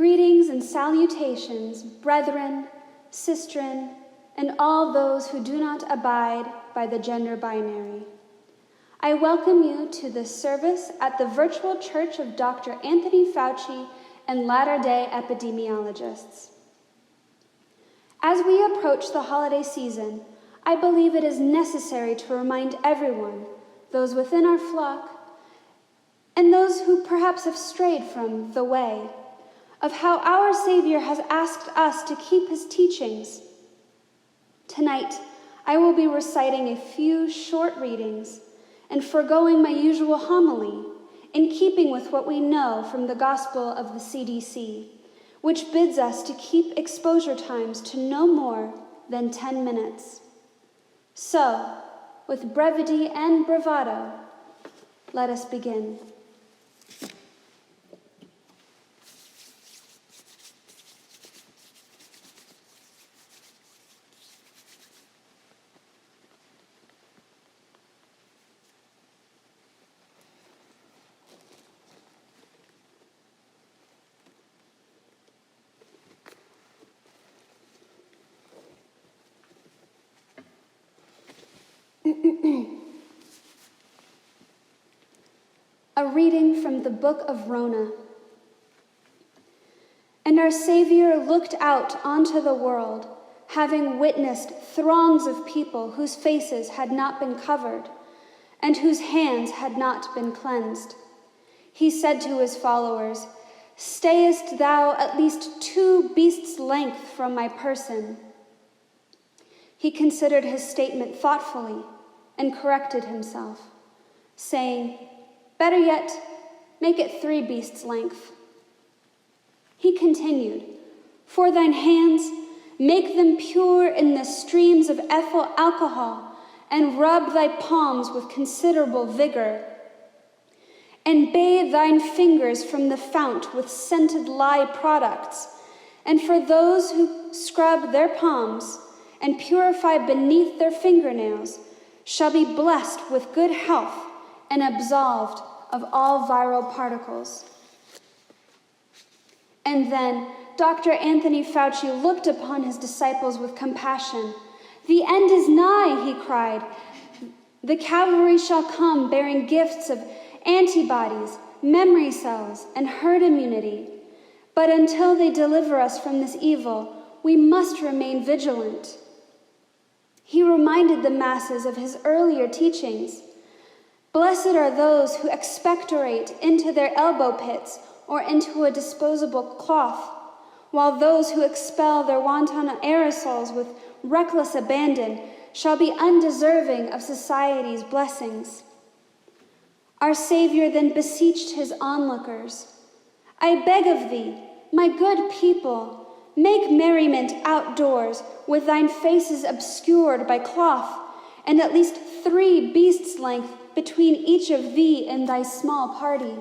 Greetings and salutations, brethren, sistren, and all those who do not abide by the gender binary. I welcome you to this service at the virtual church of Dr. Anthony Fauci and Latter-day epidemiologists. As we approach the holiday season, I believe it is necessary to remind everyone, those within our flock, and those who perhaps have strayed from the way, of how our Savior has asked us to keep his teachings. Tonight, I will be reciting a few short readings and foregoing my usual homily, in keeping with what we know from the Gospel of the CDC, which bids us to keep exposure times to no more than 10 minutes. So, with brevity and bravado, let us begin. A reading from the Book of Rona. And our Savior looked out onto the world, having witnessed throngs of people whose faces had not been covered and whose hands had not been cleansed. He said to his followers, "Stayest thou at least 2 beasts' length from my person?" He considered his statement thoughtfully and corrected himself, saying, "Better yet, make it 3 beasts' length." He continued, "For thine hands, make them pure in the streams of ethyl alcohol, and rub thy palms with considerable vigor. And bathe thine fingers from the fount with scented lye products. And for those who scrub their palms and purify beneath their fingernails shall be blessed with good health and absolved of all viral particles." And then Dr. Anthony Fauci looked upon his disciples with compassion. "The end is nigh," he cried. "The cavalry shall come bearing gifts of antibodies, memory cells, and herd immunity. But until they deliver us from this evil, we must remain vigilant." He reminded the masses of his earlier teachings. "Blessed are those who expectorate into their elbow pits or into a disposable cloth, while those who expel their wanton aerosols with reckless abandon shall be undeserving of society's blessings." Our Savior then beseeched his onlookers, "I beg of thee, my good people, make merriment outdoors with thine faces obscured by cloth, and at least 3 beasts' length between each of thee and thy small party."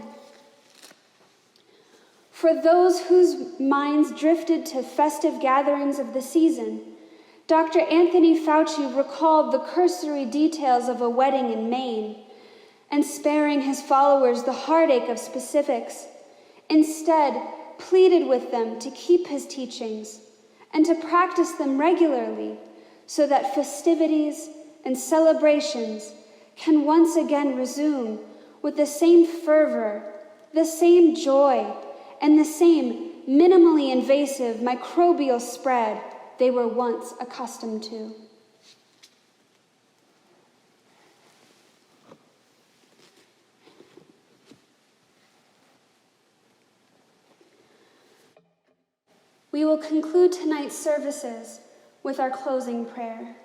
For those whose minds drifted to festive gatherings of the season, Dr. Anthony Fauci recalled the cursory details of a wedding in Maine, and sparing his followers the heartache of specifics, instead pleaded with them to keep his teachings and to practice them regularly so that festivities and celebrations can once again resume with the same fervor, the same joy, and the same minimally invasive microbial spread they were once accustomed to. We will conclude tonight's services with our closing prayer.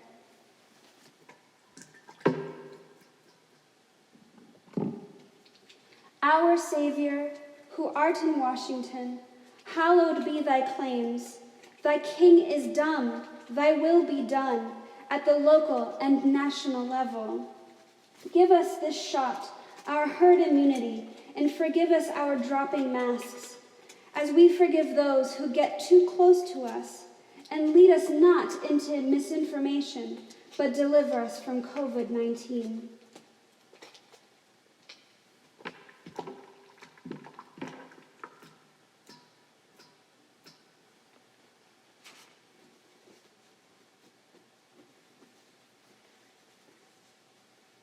Our Savior, who art in Washington, hallowed be thy claims. Thy King is dumb, thy will be done at the local and national level. Give us this shot, our herd immunity, and forgive us our dropping masks, as we forgive those who get too close to us, and lead us not into misinformation, but deliver us from COVID-19.